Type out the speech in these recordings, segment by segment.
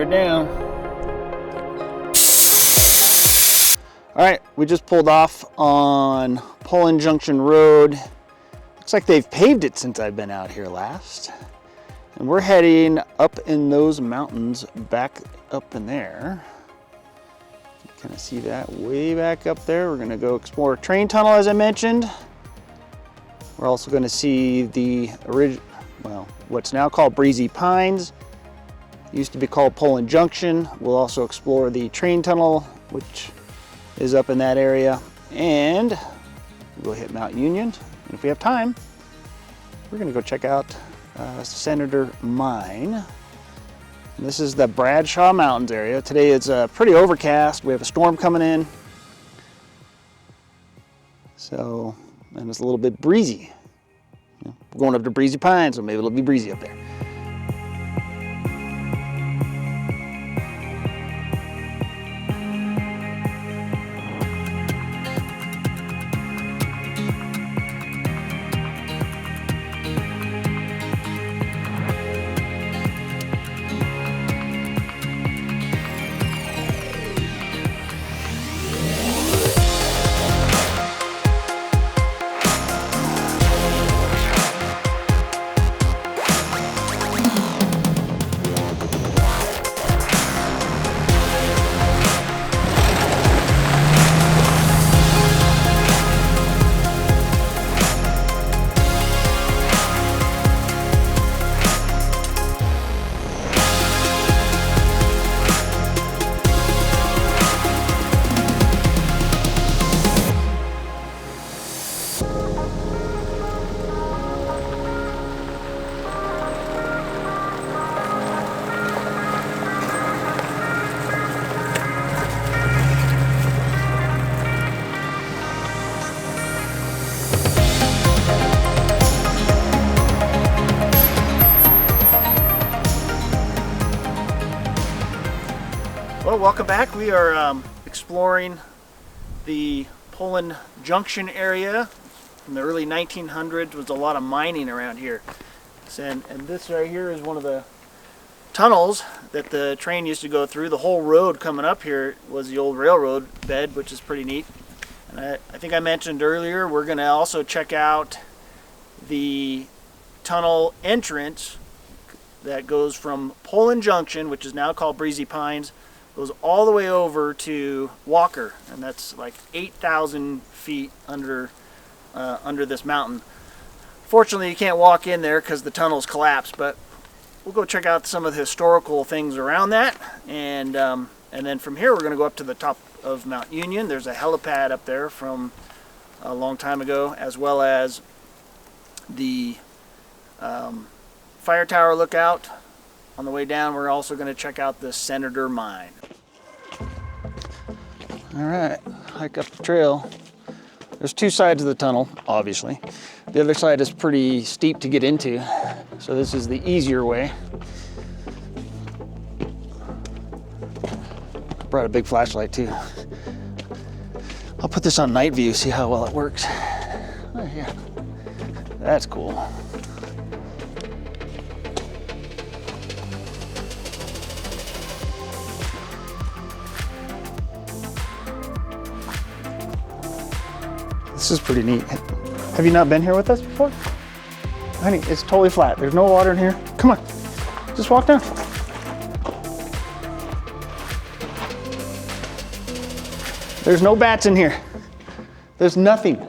down. All right, we just pulled off on Poland Junction Road. Looks like they've paved it since I've been out here last. And we're heading up in those mountains, back up in there. You kind of see that way back up there. We're gonna go explore a train tunnel, as I mentioned. We're also gonna see the what's now called Breezy Pines. Used to be called Poland Junction. We'll also explore the train tunnel, which is up in that area. And we'll hit Mount Union. And if we have time, we're gonna go check out Senator Mine. And this is the Bradshaw Mountains area. Today it's pretty overcast. We have a storm coming in. So, and it's a little bit breezy. We're going up to Breezy Pines, so maybe it'll be breezy up there. Well, welcome back. We are exploring the Poland Junction area. In the early 1900s was a lot of mining around here. And this right here is one of the tunnels that the train used to go through. The whole road coming up here was the old railroad bed, which is pretty neat. And I think I mentioned earlier, we're going to also check out the tunnel entrance that goes from Poland Junction, which is now called Breezy Pines, goes all the way over to Walker, and that's like 8,000 feet under this mountain. Fortunately, you can't walk in there because the tunnel's collapsed, but we'll go check out some of the historical things around that, and then from here we're going to go up to the top of Mount Union. There's a helipad up there from a long time ago, as well as the fire tower lookout. On the way down, we're also going to check out the Senator Mine. All right, hike up the trail. There's two sides of the tunnel, obviously. The other side is pretty steep to get into, so this is the easier way. I brought a big flashlight too. I'll put this on night view, see how well it works. Oh yeah, that's cool. This is pretty neat. Have you not been here with us before? Honey, it's totally flat. There's no water in here. Come on, just walk down. There's no bats in here. There's nothing.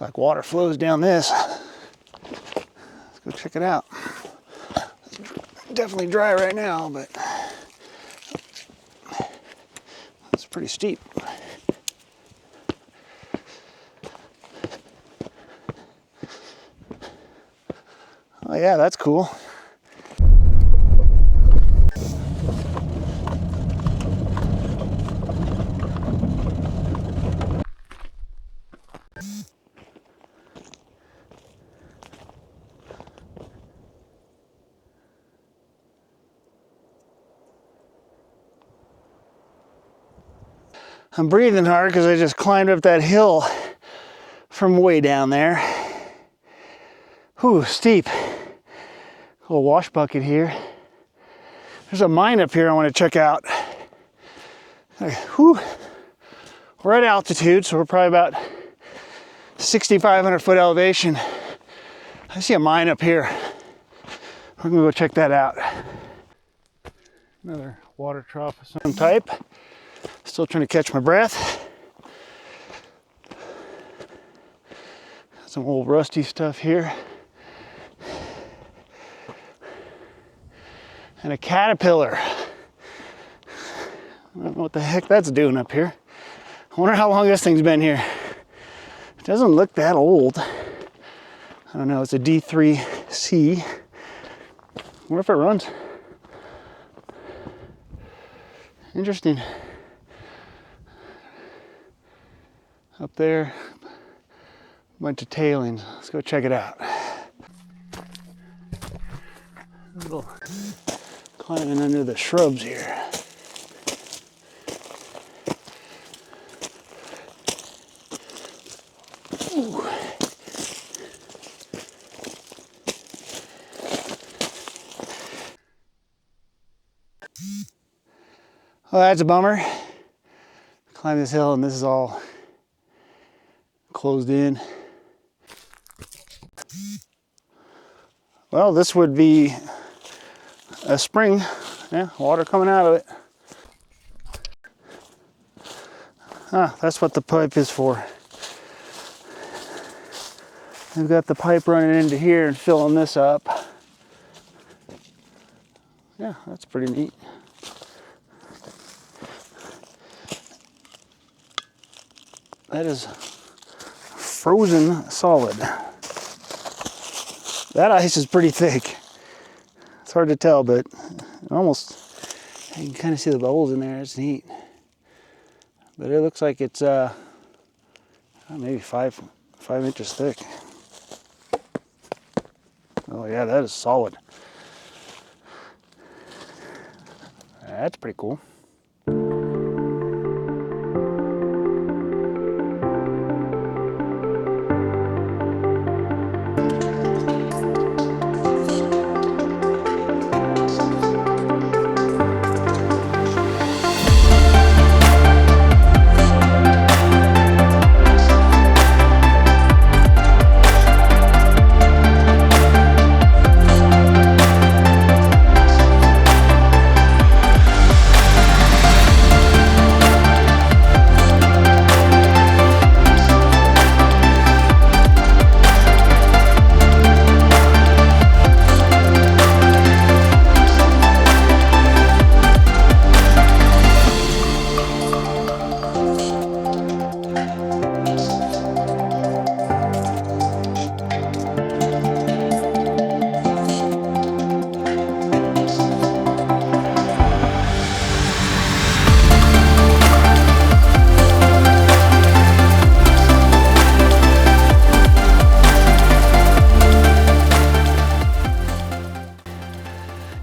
Looks like water flows down this. Let's go check it out. Definitely dry right now, but it's pretty steep. Oh yeah, that's cool. I'm breathing hard because I just climbed up that hill from way down there. Whew, steep. Little wash bucket here. There's a mine up here I want to check out. Whew. We're at altitude, so we're probably about 6,500 foot elevation. I see a mine up here. We're gonna go check that out. Another water trough of some type. Still trying to catch my breath. Some old rusty stuff here. And a caterpillar. I don't know what the heck that's doing up here. I wonder how long this thing's been here. It doesn't look that old. I don't know, it's a D3C. I wonder if it runs. Interesting. Up there, a bunch of tailings. Let's go check it out. A little climbing under the shrubs here. Ooh. Well, that's a bummer. Climb this hill and this is all closed in. Well, this would be a spring. Yeah, water coming out of it. Ah, that's what the pipe is for. I've got the pipe running into here and filling this up. Yeah, that's pretty neat. That is frozen solid. That ice is pretty thick. It's hard to tell, but almost, you can kind of see the bubbles in there. It's neat. But it looks like it's maybe five inches thick. Oh yeah, that is solid. That's pretty cool.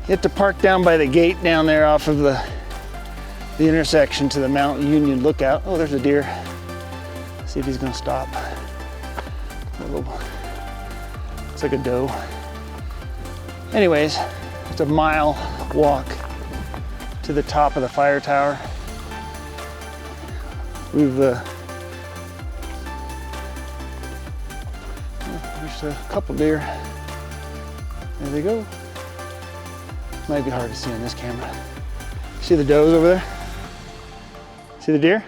You have to park down by the gate down there off of the intersection to the Mount Union lookout. Oh, there's a deer. Let's see if he's gonna stop. Looks like a doe. Anyways, it's a mile walk to the top of the fire tower. We've there's a couple deer. There they go. Might be hard to see on this camera. See the does over there? See the deer?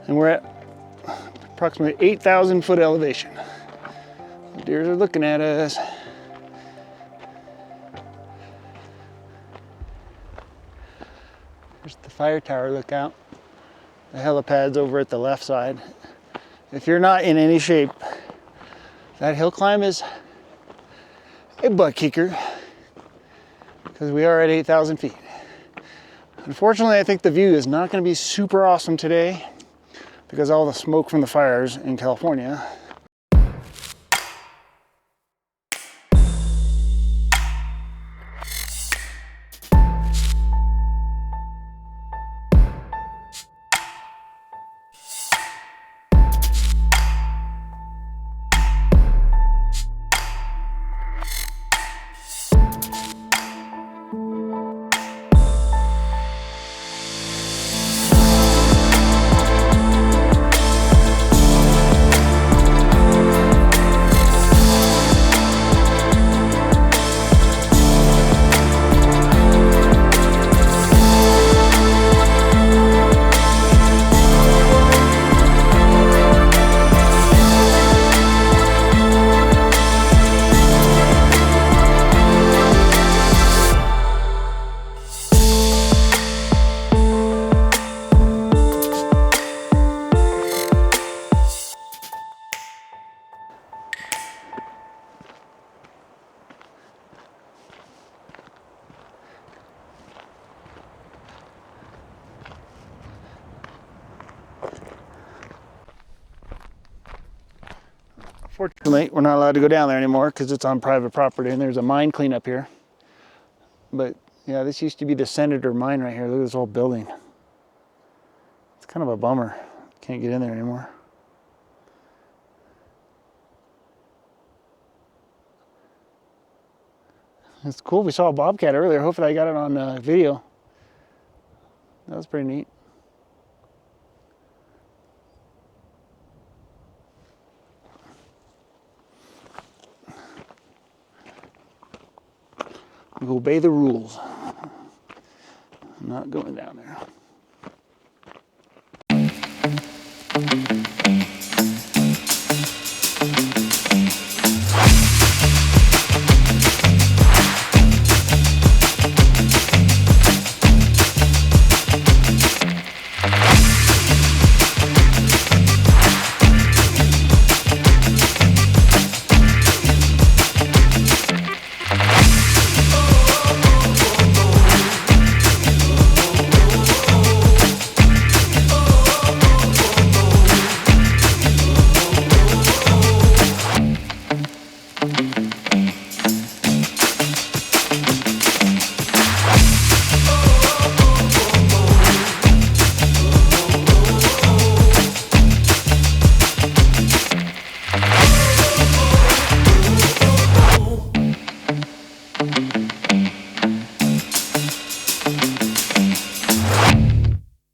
And we're at approximately 8,000 foot elevation. The deers are looking at us. There's the fire tower lookout. The helipad's over at the left side. If you're not in any shape, that hill climb is a butt kicker because we are at 8,000 feet. Unfortunately, I think the view is not going to be super awesome today because all the smoke from the fires in California. Fortunately, we're not allowed to go down there anymore because it's on private property and there's a mine cleanup here. But yeah, this used to be the Senator mine right here. Look at this old building. It's kind of a bummer. Can't get in there anymore. It's cool. We saw a bobcat earlier. Hopefully I got it on video. That was pretty neat. We obey the rules. I'm not going down there.